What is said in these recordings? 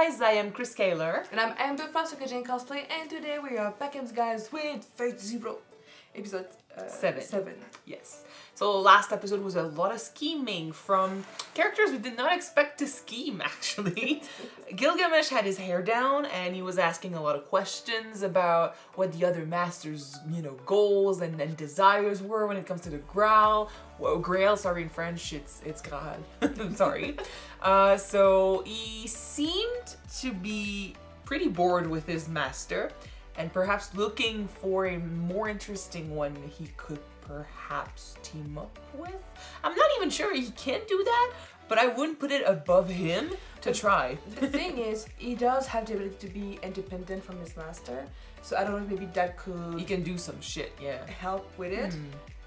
guys, I am Chris Kaler. And I'm Amber from Kyuujin Cosplay, and today we are back in guys with Fate Zero, episode 7. Yes. So last episode was a lot of scheming from characters we did not expect to scheme, actually. Gilgamesh had his hair down and he was asking a lot of questions about what the other masters, goals and desires were when it comes to the Grail. Well, Grail, sorry, in French, it's Graal. Sorry. So he seemed to be pretty bored with his master and perhaps looking for a more interesting one he could perhaps team up with. I'm not even sure he can do that, but I wouldn't put it above him to try. The thing is, he does have the ability to be independent from his master, so I don't know if maybe that could... He can do some shit, yeah. ...help with it,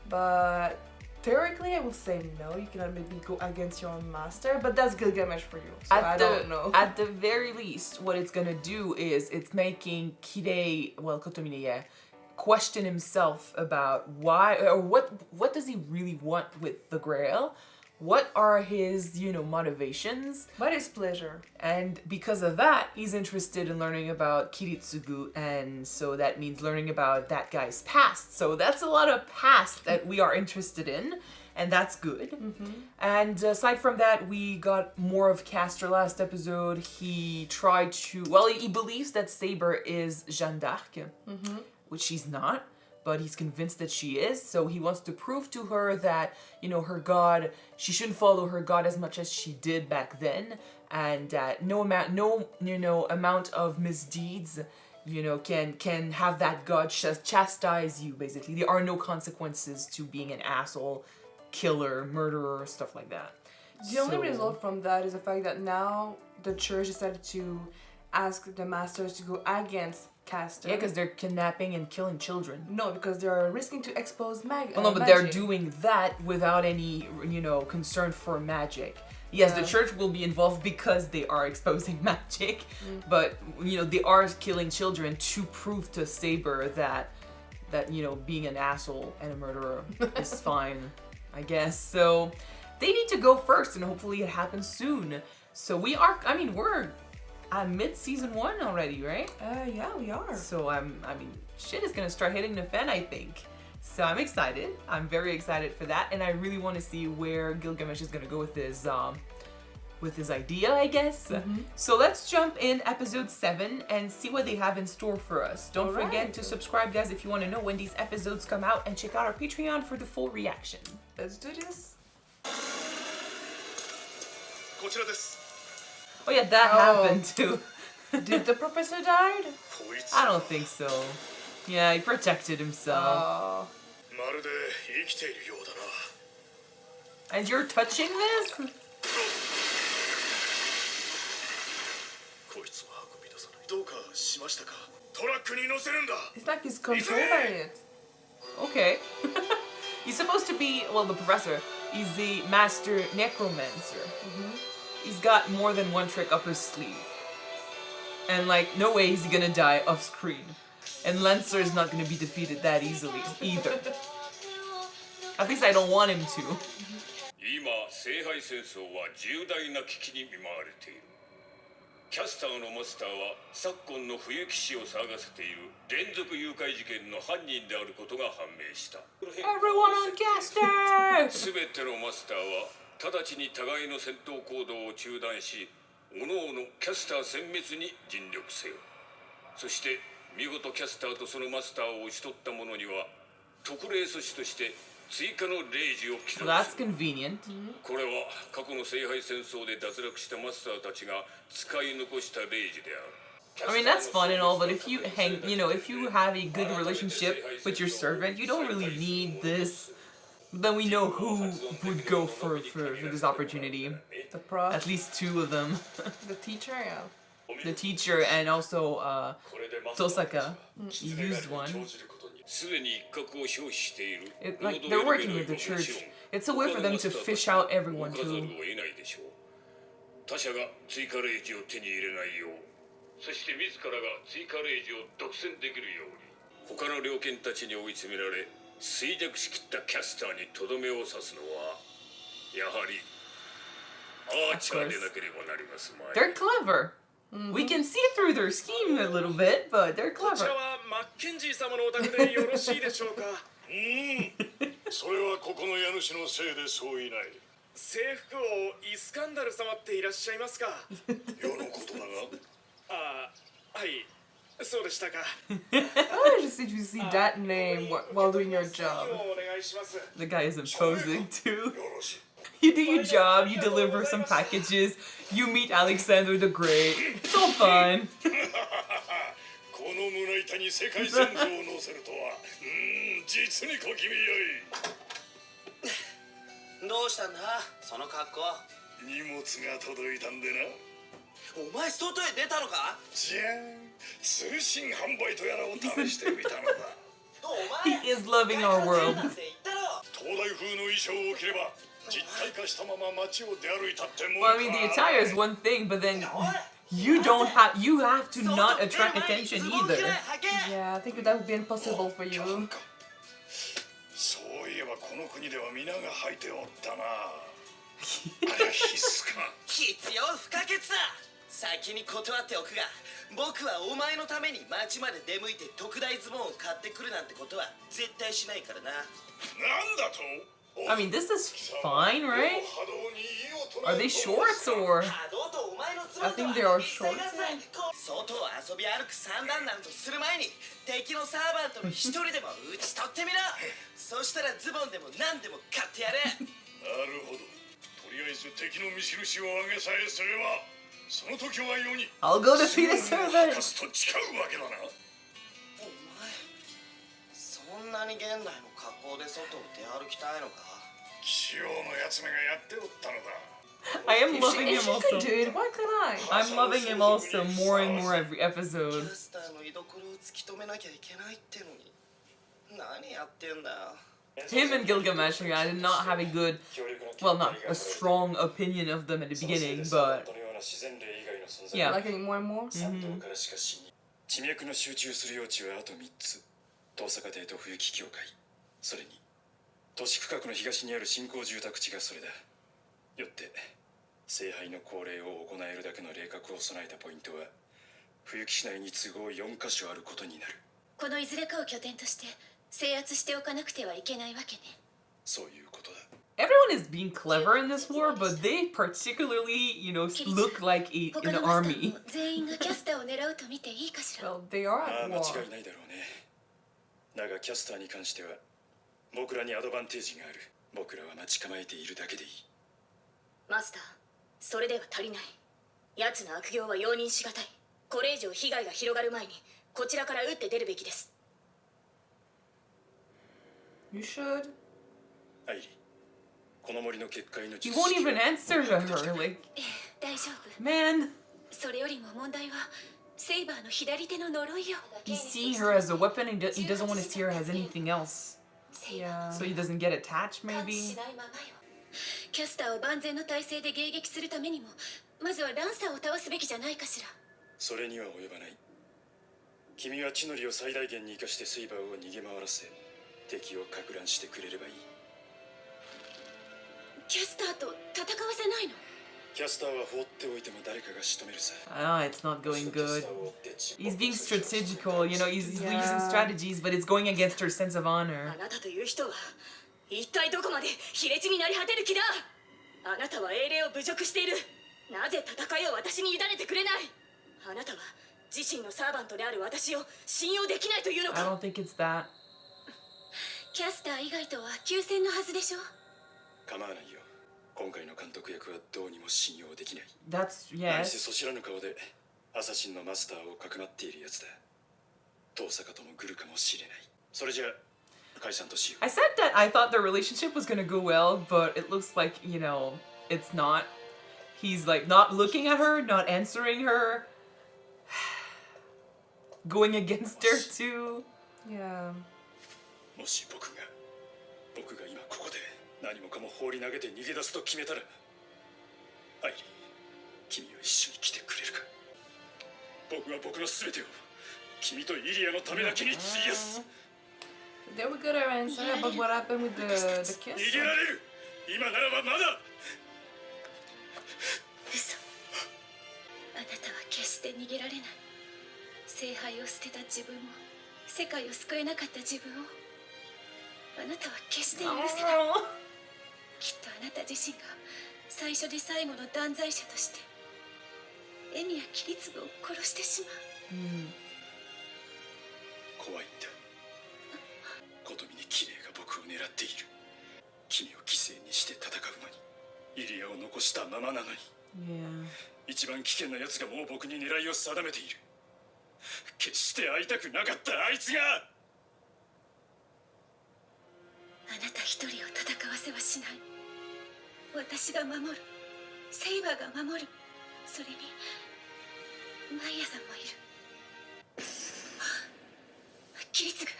but theoretically I would say no, you cannot maybe go against your own master, but that's Gilgamesh for you, so I don't know. At the very least, what it's gonna do is it's making Kotomine, question himself about why or what does he really want with the Grail? What are his, motivations? What is pleasure? And because of that, he's interested in learning about Kiritsugu, and so that means learning about that guy's past. So that's a lot of past that we are interested in, and that's good. And aside from that, we got more of Castor last episode. He tried to, he believes that Saber is Jeanne d'Arc, which she's not, but he's convinced that she is. So he wants to prove to her that, her god, she shouldn't follow her god as much as she did back then, and that no amount of misdeeds, can have that god chastise you, basically. There are no consequences to being an asshole, killer, murderer, stuff like that. The only result from that is the fact that now the church decided to ask the masters to go against Castor. Yeah, because they're kidnapping and killing children. No, because they're risking to expose magic. Well, no, but they're doing that without any, concern for magic. Yes, the church will be involved because they are exposing magic, but, they are killing children to prove to Saber that being an asshole and a murderer is fine, I guess. So they need to go first, and hopefully it happens soon. So we're mid-season 1 already, right? Yeah, we are. So shit is gonna start hitting the fan, I think. So I'm excited. I'm very excited for that, and I really want to see where Gilgamesh is gonna go with his idea, I guess. So let's jump in episode 7 and see what they have in store for us. Don't forget to subscribe, guys, if you want to know when these episodes come out, and check out our Patreon for the full reaction. Let's do this. Oh yeah, that happened too. Did the professor died? I don't think so. Yeah, he protected himself. And you're touching this? It's like he's controlling it. Okay. He's supposed to be, the professor, he's the master necromancer. He's got more than one trick up his sleeve. And no way is he gonna die off screen. And Lancer is not gonna be defeated that easily either. At least I don't want him to. Everyone on Caster! 直ちに互いの戦闘行動を中断し、各々キャスター殲滅に尽力せよ。そして見事キャスターとそのマスターを討ち取った者には特例措置として追加のレイジを記録する。これは過去の聖杯戦争で脱落したマスターたちが使い残したレイジである。That's fun and all, but if you if you have a good relationship with your servant, you don't really need this. Then we know who would go for this opportunity. The prof. At least 2 of them. The teacher, yeah. The teacher and also Tosaka. He used one. They're working with the church. It's a way for them to fish out everyone too. そして自らが追加レイジを独占できるように他の猟犬たちに追い詰められ衰弱しきったキャスターにとどめを刺すのはやはりアーチャーでなければなりますまい。 They're clever. We can see through their scheme a little bit, but they're こち clever. らはマッケンジー様のお宅でよろしいでしょうか。それはここの家主のせいでそういない。征服王イスカンダル様っていらっしゃいますか。世のことだが。ああ、はい、そうでしたか。 I'm interested to see that name while doing your job. お願いします。 The guy is imposing too. よろしい。 You do your job, you deliver some packages, you meet Alexander the Great. It's all fun. この胸板に世界戦争を乗せるとは、実に小気味よい。どうしたんだその格好。荷物が届いたんでな。お前外へ出たのか。じゃん、通信販売とやらを試してみたのだ。お前 He is loving our world. なんて言ったろ。東大風の衣装を着れば実体化したまま街を出歩いたってもん Well, か。 I mean, the attire is one thing, but then you have to not attract attention either. Yeah, I think that would be impossible for you. そういえばこの国では皆が履いておったな。あれは必須か。必要不可欠だ。先に断っておくが、僕はお前のために街まで出向いて特大ズボンを買ってくるなんてことは絶対しないからな。なんだと。 I mean, this is fine, right? Are they shorts or? 波動とお前のズボ I ンとは think they are 一切 shorts. 合切。外を遊び歩く三段なんとする前に敵のサーバントの一人でも打ち取ってみろ。そしたらズボンでも何でも買ってやれ。なるほど。とりあえず敵の見印を上げさえすれば、その時は世に I'll go to see the すぐ servant. にすと誓うわけだな。お前そんなに現代の格好で外を出歩きたいのか。気象のやつめがやっておったのだ。 I am If loving she him could also. do it, why can't I? I'm loving him also more and more every キ episode. ャスターの居所を突き止めなきゃいけないってのに何やってんだよ。 Him and Gilgamesh, I did not have a good, well, not a strong opinion of them at the beginning, but yeah. Liking it more and more? 地脈の集中する余地はあと3つ。遠坂邸と冬木教会、それに都市区画の東にある新興住宅地がそれだ。よって聖杯の恒例を行えるだけの霊覚を備えたポイントは冬木市内に都合4カ所あることになる。このいずれかを拠点として制圧しておかなくてはいけないわけね。そういうことだ。 Everyone is being clever in this war, but they particularly, look like an 他のマスター army. も全員がキャスターを狙うと見ていいかしら。 Well, they are まあ at 間 war. 違いないだろうね。だがキャスターに関しては僕らにアドバンテージがある。僕らは待ち構えているだけでいい。マスター、それでは足りない。奴の悪行は容認しがたい。これ以上被害が広がる前にこちらから打って出るべきです。 You should. アイリー、この森の結界の He won't even answer to her, like, 大丈夫。 man, それよりも問題はセイバーの左手の呪いよ。 he's seeing her as a weapon and he doesn't want to see her as anything else. Yeah. So he doesn't get attached, 感知 maybe? しないままよ。キャスターを万全の体制で迎撃するためにもまずはランサーを倒すべきじゃないかしら。それには及ばない。君は地の利を最大限に生かしてセイバーを逃げ回らせ敵をか乱してくれればいい。キャスターと戦わせないの？キャスターは放っておいても誰かが仕留めるさ。 Ah, it's not going good. He's being strategical, he's using strategies, but it's going against her sense of あ honor. なたという人は一体どこまで卑劣になり果てる気だ。あなたは英霊を侮辱している。なぜ戦いを私に委ねてくれない。あなたは自身のサーバントである私を信用できないというの I か。 don't think it's that. キャスター以外とは休戦のはずでしょ。構わないよ。今回の監督役はどうにも信用できない。 That's, 何せ yes. そ知らぬ顔でアサシンのマスターをかくまっているやつだ。遠坂とも来るかもしれない。それじゃあ解散としよう。 I said that I thought their relationship was gonna go well, but it looks like, it's not. He's like not looking at her, not answering her, going against her too. Yeah. もし僕が今ここで何もかも放り投げて逃げ出すと決めたら、アイリー、君は一緒に来てくれるか。僕は僕の全てを君とイリアのためだけに費やす。 They were good at answer, but what happened with the 逃 kiss? げられる。今ならばまだ。嘘。あなたは決しして逃げられない。聖杯を捨てた自分を、世界を救えなかった自分をあなたは決して許せない。きっとあなた自身が最初で最後の断罪者としてエミやキリツグを殺してしまう。怖いんだ。琴美に綺麗が僕を狙っている。君を犠牲にして戦うのにイリアを残したままなのに、一番危険な奴がもう僕に狙いを定めている。決して会いたくなかったあいつが。あなた一人を戦わせはしない。私が守る。セイバーが守る。それにマイヤさんもいる。キリツグ。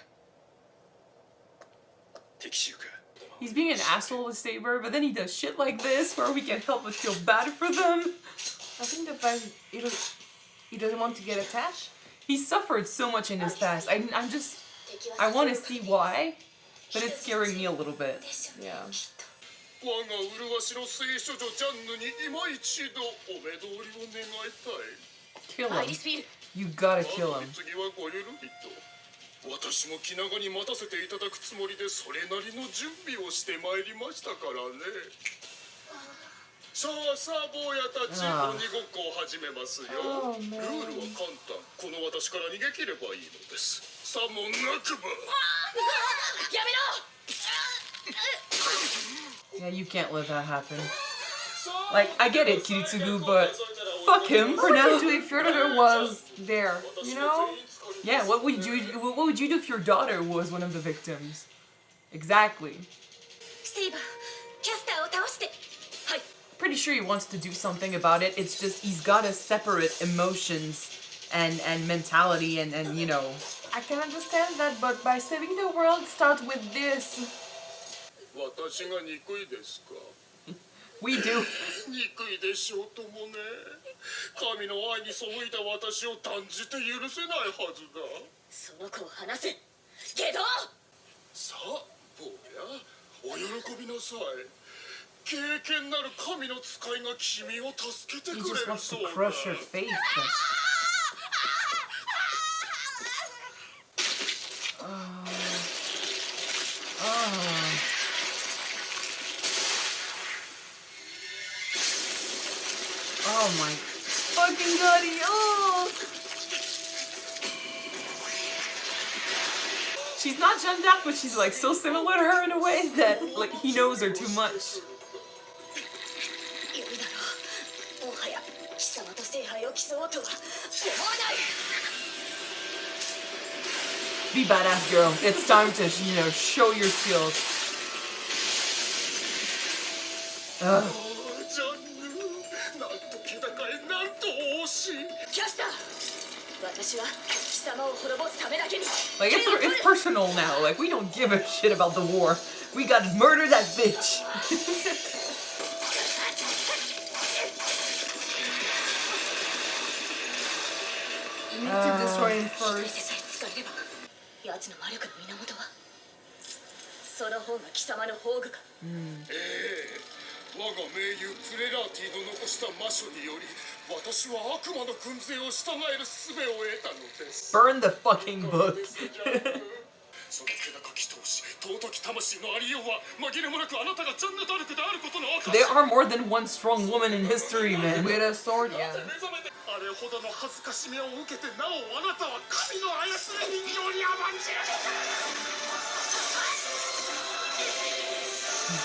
敵襲か。 He's being an asshole with Saber, but then he does shit like this where we can't help but feel bad for them. I think the fact he doesn't want to get attached. He suffered so much in his past. I want to see why, but it's scaring me a little bit. Yeah. 我が麗しの聖書女ジャンヌに今一度お目通りを願いたい。 Kill アイ him. リスフィール。 You gotta kill him. 次はごゆるりと。私も気長に待たせていただくつもりでそれなりの準備をしてまいりましたからね。さあさあ坊やたち、鬼ごっこを始めますよ。ルールは簡単。この私から逃げ切ればいいのです。さもなくば。やめろ。 Yeah, you can't let that happen. Like, I get it, Kiritsugu, but fuck him for now. What would you do if your daughter was there? You know? Yeah, what would you do if your daughter was one of the victims? Exactly. セイバー、キャスターを倒して。はい。 Pretty sure he wants to do something about it. It's just he's gotta separate emotions and mentality and you know. I can understand that, but by saving the world, start with this. 私が憎いですか。 We do. 憎いでしょうともね。神の愛に背いた私を断じて許せないはずだ。その子を離せ。けど。さあ、坊や、お喜びなさい。経験なる神の使いが君を助けて He くれ just る wants そ to うだ。 crush her faith. Oh my fucking god, She's not Jeondak, but she's like so similar to her in a way that like he knows her too much. いるだろう。もはや貴様と聖杯を競おうとは思わない。 Be badass, girl. It's time to, you know, show your skills. Ugh. ジャンヌ、なんと気高い、なんと惜しい。キャスター。私は貴様を滅ぼすためだけに。 Like, it's personal now. Like, we don't give a shit about the war. We gotta murder that bitch. You need to destroy him それで first. さえ使えれば、奴の魔力の源はその方が貴様の宝具か。我が盟友プレラーティの残した魔書により私は悪魔の軍勢を従える術を得たのです。 Burn the fucking book. その気高き闘志、尊き魂のありようは紛れもなくあなたがジャンヌ・ダルクであることの証。 There are more than one strong woman in history, man. With a sword, yeah. 目覚めてあれほどの恥ずかしめを受けてなおあなたは神の操り人形に甘んじる。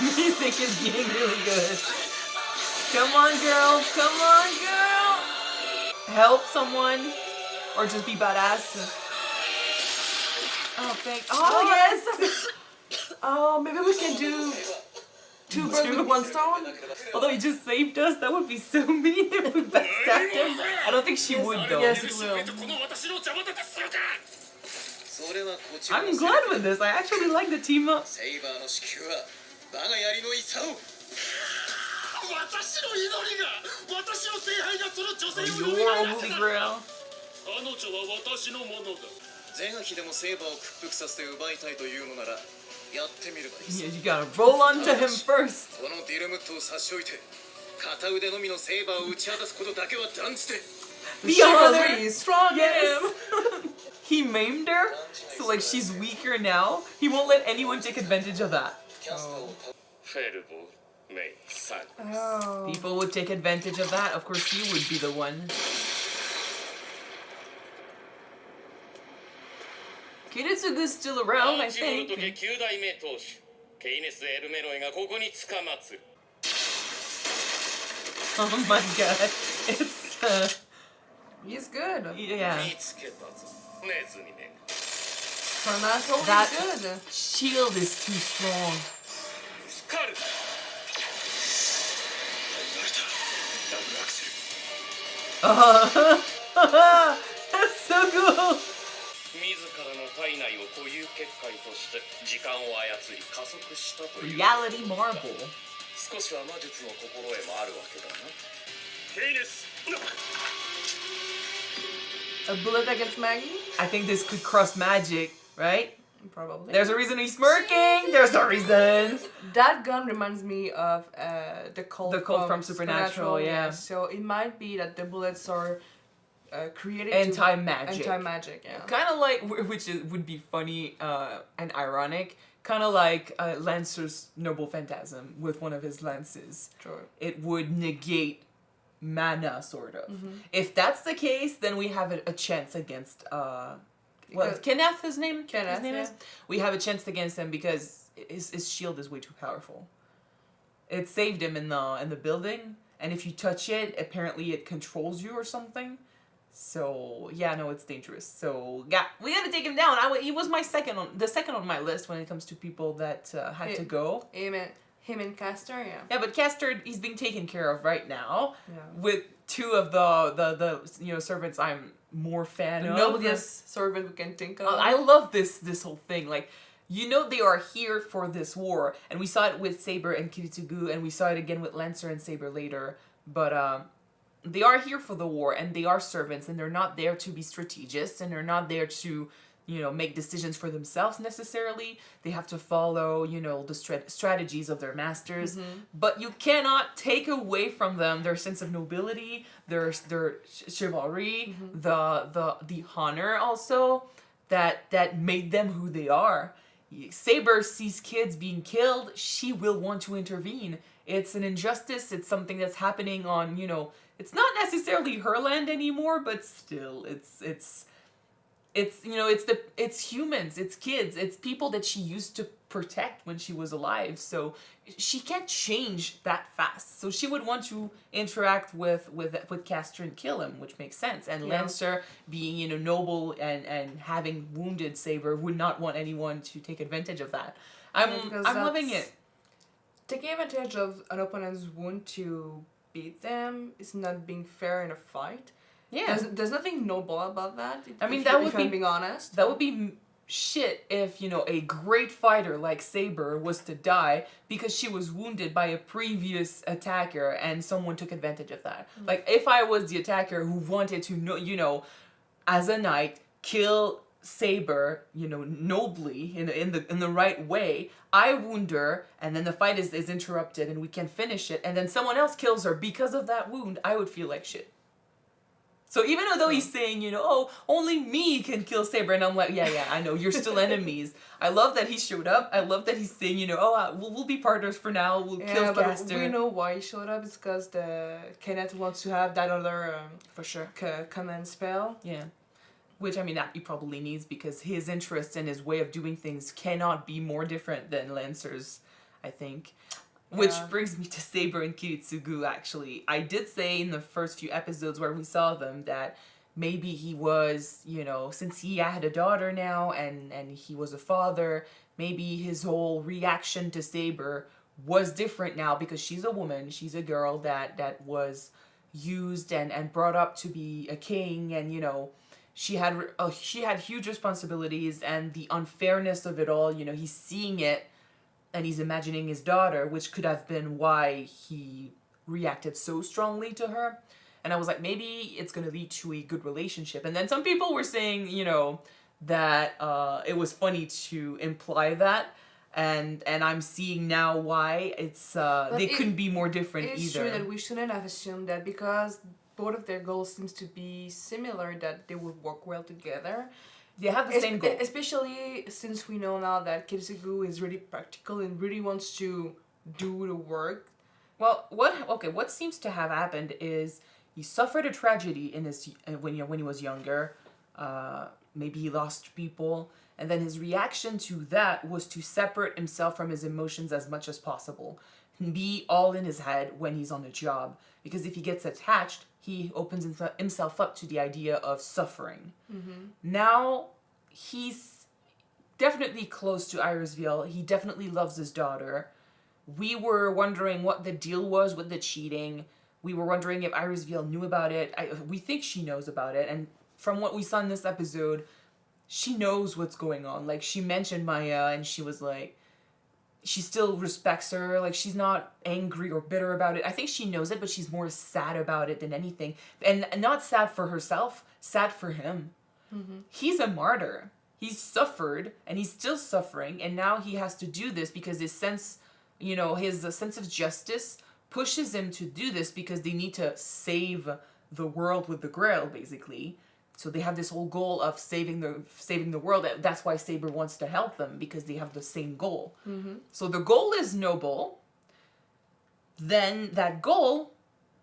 Music is getting really good. Come on, girl. Come on, girl. Help someone. Or just be badass. Oh, Oh, yes! Oh, maybe we can do two birds with one stone? Although he just saved us, that would be so mean if we backstabbed him. I don't think she would, though. Yes, it will. I'm glad with this. I actually like the team up. セイバーの支給は我が槍の勇を。私の祈りが、私の聖杯がその女性を Your 蘇ら holy せた。 grail. 彼女は私のものだ。全撃でもセイバーを屈服させて奪いたいというのならやってみればいい。 Yeah, you gotta roll onto him first. このディルムットを差し置いて片腕のみのセイバーを打ち果たすことだけは断じて。The honor is strong in Yes. him. He maimed her, so like she's weaker now. He won't let anyone take advantage of that. フェルボメイサン Oh. People would take advantage of that. Of course, he would be the one. Kiritsugu's still around, I アーチボル think. ト家9代目当主ケイネス・エルメロイがここにつかまつる Oh my god. It's, He's good. yeah. 見つけたぞネズミめ Supernatural That- is good. Shield is too strong. スカル That's so cool. 自らの体内を固有結界として時間を操り加速したという Reality marble. 少しは魔術の心得もあるわけだなケイネス A bullet against Maggie? I think this could cross magic, right? Probably. There's a reason he's smirking. There's a reason. That gun reminds me of the cult, The cult from Supernatural, yeah. So it might be that the bullets are created Anti-magic. Anti-magic, yeah. Kind of like, which would be funny and ironic. Kind of like Lancer's Noble Phantasm with one of his lances. Sure. It would negate mana, sort of. Mm-hmm. If that's the case, then we have a chance against Because- Kenneth, his name? Kenneth, his name yeah. is? We have a chance against him because his shield is way too powerful. It saved him in the building, and if you touch it, apparently it controls you or something. So yeah, no, it's dangerous. So yeah, we gotta take him down. He was my second on my list when it comes to people that had to go. Him and Castor, yeah. Yeah, but Castor, he's being taken care of right now Yeah. with two of the servants I'm more fan The of. noblest servant we can think of. I love this whole thing. Like, they are here for this war, and we saw it with Saber and Kiritsugu, and we saw it again with Lancer and Saber later. But they are here for the war, and they are servants, and they're not there to be strategists, and they're not there to make decisions for themselves necessarily. They have to follow, the strategies of their masters. But you cannot take away from them their sense of nobility, their chivalry, the honor also that made them who they are. Saber sees kids being killed, she will want to intervene. It's an injustice, it's something that's happening on, it's not necessarily her land anymore, but still it's humans, it's kids, it's people that she used to protect when she was alive. So she can't change that fast. So she would want to interact with Castor and kill him, which makes sense. And Yeah. Lancer, being noble and having wounded Saber, would not want anyone to take advantage of that. I'm loving it. Taking advantage of an opponent's wound to beat them is not being fair in a fight. Yeah. There's nothing noble about that. I mean, if that would I'm be- being honest. That would be shit if, a great fighter like Saber was to die because she was wounded by a previous attacker and someone took advantage of that. Like, if I was the attacker who wanted to, as a knight, kill Saber, nobly, in the right way, I wound her, and then the fight is interrupted and we can finish it, and then someone else kills her because of that wound, I would feel like shit. So even though he's saying, only me can kill Saber, and I'm like, yeah, I know, you're still enemies. I love that he showed up. I love that he's saying, we'll be partners for now. We'll kill but Castor. we know why he showed up. It's because Kenneth wants to have that other For sure. command spell. Yeah. Which, that he probably needs because his interest and his way of doing things cannot be more different than Lancer's, I think. Which Yeah. brings me to Saber and Kiritsugu, actually. I did say in the first few episodes where we saw them that maybe he was, since he had a daughter now and he was a father, maybe his whole reaction to Saber was different now because she's a woman, she's a girl that was used and brought up to be a king, and, she had huge responsibilities, and the unfairness of it all, he's seeing it, and he's imagining his daughter, which could have been why he reacted so strongly to her. And I was like, maybe it's going to lead to a good relationship. And then some people were saying, that it was funny to imply that. And I'm seeing now why they couldn't be more different It's either. true that we shouldn't have assumed that because both of their goals seems to be similar, that they would work well together. They have the same goal. Especially since we know now that Kiritsugu is really practical and really wants to do the work. Well, what seems to have happened is he suffered a tragedy in his when he was younger. Maybe he lost people, and then his reaction to that was to separate himself from his emotions as much as possible, and be all in his head when he's on the job. Because if he gets attached, he opens himself up to the idea of suffering. Mm-hmm. Now, he's definitely close to Irisville. He definitely loves his daughter. We were wondering what the deal was with the cheating. We were wondering if Irisville knew about it. We think she knows about it. And from what we saw in this episode, she knows what's going on. Like, she mentioned Maya, and she was like, she still respects her. Like, she's not angry or bitter about it. I think she knows it, but she's more sad about it than anything. And not sad for herself, sad for him. Mm-hmm. He's a martyr. He's suffered, and he's still suffering, and now he has to do this because his sense of justice pushes him to do this because they need to save the world with the Grail, basically. So they have this whole goal of saving the world. That's why Saber wants to help them, because they have the same goal. Mm-hmm. So the goal is noble. Then that goal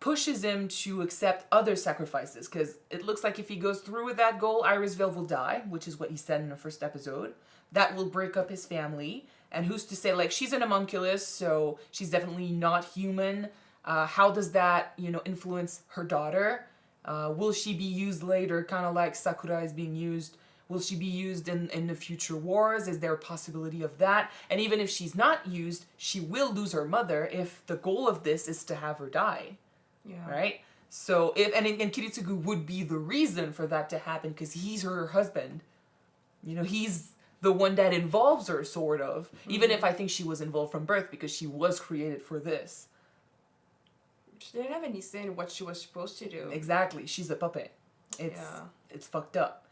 pushes him to accept other sacrifices, because it looks like if he goes through with that goal, Irisville will die, which is what he said in the first episode. That will break up his family. And who's to say, like, she's an homunculus, so she's definitely not human. How does that, influence her daughter? Will she be used later, kind of like Sakura is being used? Will she be used in the future wars? Is there a possibility of that? And even if she's not used, she will lose her mother if the goal of this is to have her die. Yeah. Right? So, and Kiritsugu would be the reason for that to happen, because he's her husband. He's the one that involves her, sort of. Mm-hmm. Even if I think she was involved from birth, because she was created for this. She didn't have any say in what she was supposed to do. Exactly. She's a puppet. It's fucked up.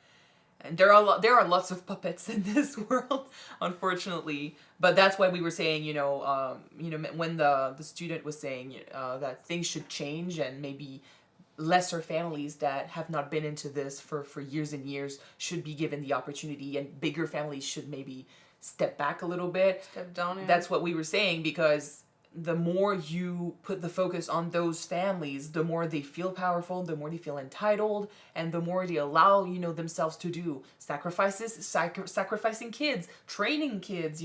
And there are lots of puppets in this world, unfortunately. But that's why we were saying, when the student was saying that things should change, and maybe lesser families that have not been into this for years and years should be given the opportunity, and bigger families should maybe step back a little bit. Step down. Yeah. That's what we were saying, because the more you put the focus on those families, the more they feel powerful, the more they feel entitled, and the more they allow, themselves to do sacrifices, sacrificing kids, training kids,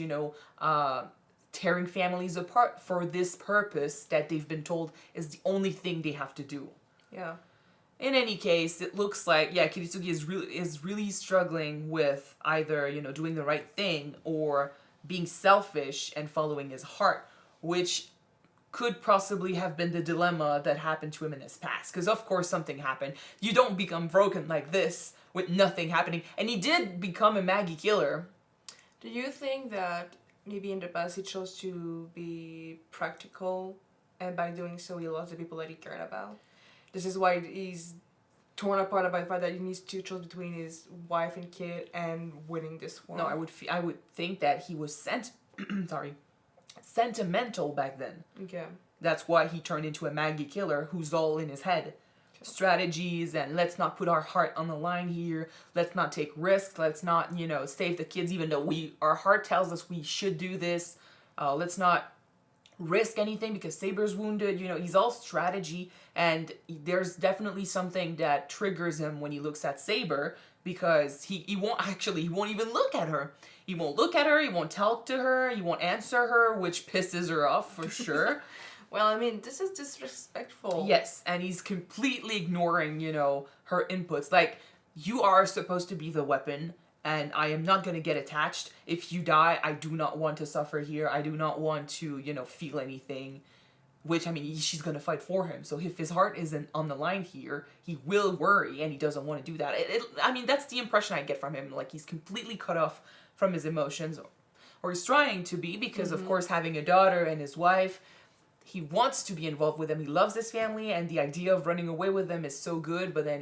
tearing families apart for this purpose that they've been told is the only thing they have to do. Yeah. In any case, it looks like, Kiritsugu is really struggling with either, doing the right thing or being selfish and following his heart, which could possibly have been the dilemma that happened to him in his past. Because, of course, something happened. You don't become broken like this with nothing happening. And he did become a Maggie killer. Do you think that maybe in the past he chose to be practical, and by doing so he lost the people that he cared about? This is why he's torn apart by the fact that he needs to choose between his wife and kid and winning this war. No, I would think that he was sentimental back then. Okay. That's why he turned into a Maggie killer who's all in his head. Strategies, and let's not put our heart on the line here. Let's not take risks. Let's not, save the kids, even though our heart tells us we should do this. Let's not risk anything because Saber's wounded. He's all strategy, and there's definitely something that triggers him when he looks at Saber, because he won't even look at her. He won't look at her, he won't talk to her, he won't answer her, which pisses her off for sure. Well, I mean, this is disrespectful. Yes, and he's completely ignoring, her inputs. Like, you are supposed to be the weapon, and I am not going to get attached. If you die, I do not want to suffer here. I do not want to, feel anything. Which, I mean, she's going to fight for him. So if his heart isn't on the line here, he will worry, and he doesn't want to do that. I mean, that's the impression I get from him. Like, he's completely cut off from his emotions, or he's trying to be, because, of course, having a daughter and his wife, he wants to be involved with them. He loves his family, and the idea of running away with them is so good, but then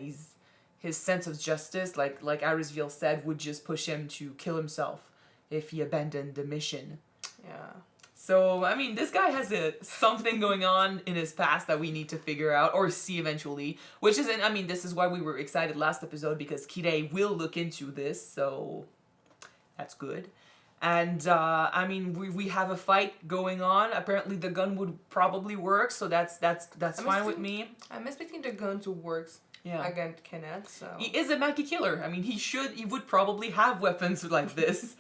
his sense of justice, like Irisville said, would just push him to kill himself if he abandoned the mission. Yeah. So, I mean, this guy has something going on in his past that we need to figure out or see eventually. Which isn't, I mean, this is why we were excited last episode, because Kirei will look into this, so that's good. And, I mean, we have a fight going on. Apparently the gun would probably work, so that's fine with me. I'm expecting the gun to work against Kenneth, so... He is a Maki killer. I mean, he would probably have weapons like this.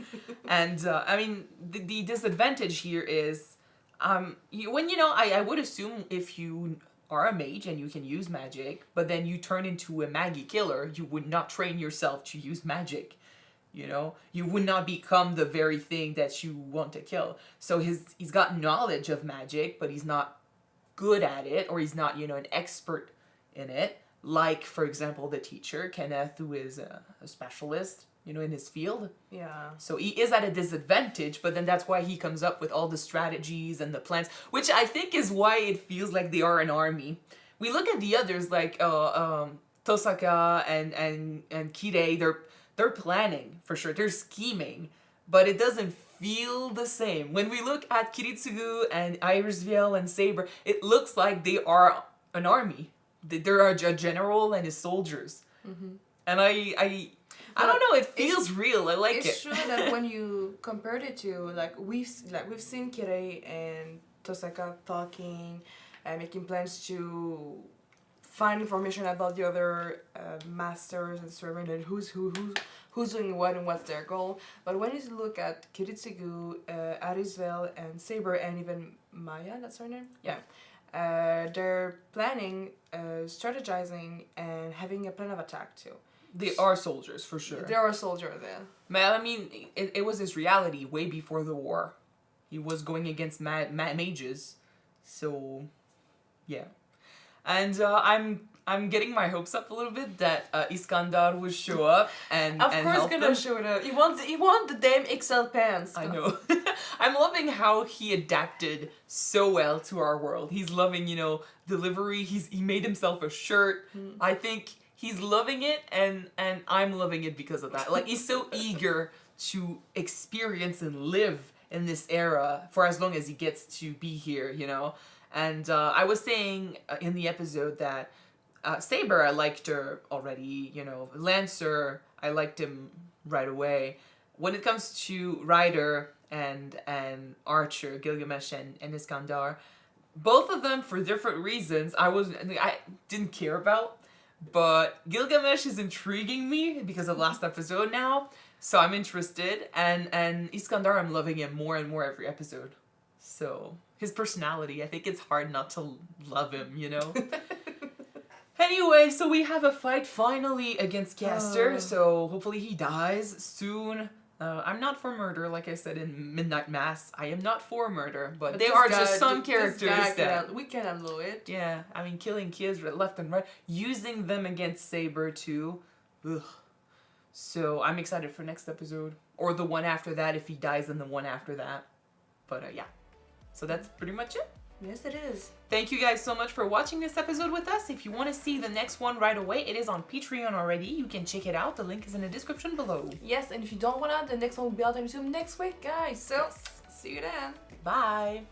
And, I mean, the disadvantage here is, I would assume if you are a mage and you can use magic, but then you turn into a Magi killer, you would not train yourself to use magic. You know, you would not become the very thing that you want to kill. So he's got knowledge of magic, but he's not good at it, or he's not, an expert in it. Like, for example, the teacher, Kenneth, who is a specialist, in his field. Yeah. So he is at a disadvantage, but then that's why he comes up with all the strategies and the plans, which I think is why it feels like they are an army. We look at the others, like Tosaka and Kirei, they're planning, for sure. They're scheming, but it doesn't feel the same. When we look at Kiritsugu and Irisvale and Saber, it looks like they are an army. They're a general and his soldiers. Mm-hmm. And I don't know, it feels real. I like it. It's true that when you compared it to, we've seen Kirei and Tosaka talking and making plans to find information about the other masters and servants and who's doing what and what's their goal. But when you look at Kiritsugu, Arisvel, and Saber, and even Maya, that's her name? Yeah. They're planning, strategizing, and having a plan of attack too. They are soldiers, for sure. There are soldiers there. Man, I mean, it was his reality way before the war. He was going against mages. So, yeah. And I'm getting my hopes up a little bit that Iskandar will show up and of course help gonna them. show it up. He wants the damn XL pants. I know. I'm loving how he adapted so well to our world. He's loving, delivery. He made himself a shirt. I think he's loving it, and I'm loving it because of that. Like, he's so eager to experience and live in this era for as long as he gets to be here, And I was saying in the episode that Saber, I liked her already, Lancer, I liked him right away. When it comes to Ryder and Archer, Gilgamesh and Iskandar, both of them, for different reasons, I didn't care about. But Gilgamesh is intriguing me because of last episode now, so I'm interested. And Iskandar, I'm loving him more and more every episode. So his personality, I think it's hard not to love him, Anyway, so we have a fight finally against Castor, so hopefully he dies soon. I'm not for murder, like I said in Midnight Mass. I am not for murder, but they are just some characters that... We can handle it. Yeah, I mean, killing kids left and right, using them against Saber too. Ugh. So I'm excited for next episode. Or the one after that, if he dies, then the one after that. But yeah. So that's pretty much it. Yes, it is. Thank you guys so much for watching this episode with us. If you want to see the next one right away, it is on Patreon already. You can check it out. The link is in the description below. Yes, and if you don't want to, the next one will be out on YouTube next week, guys. So, see you then. Bye.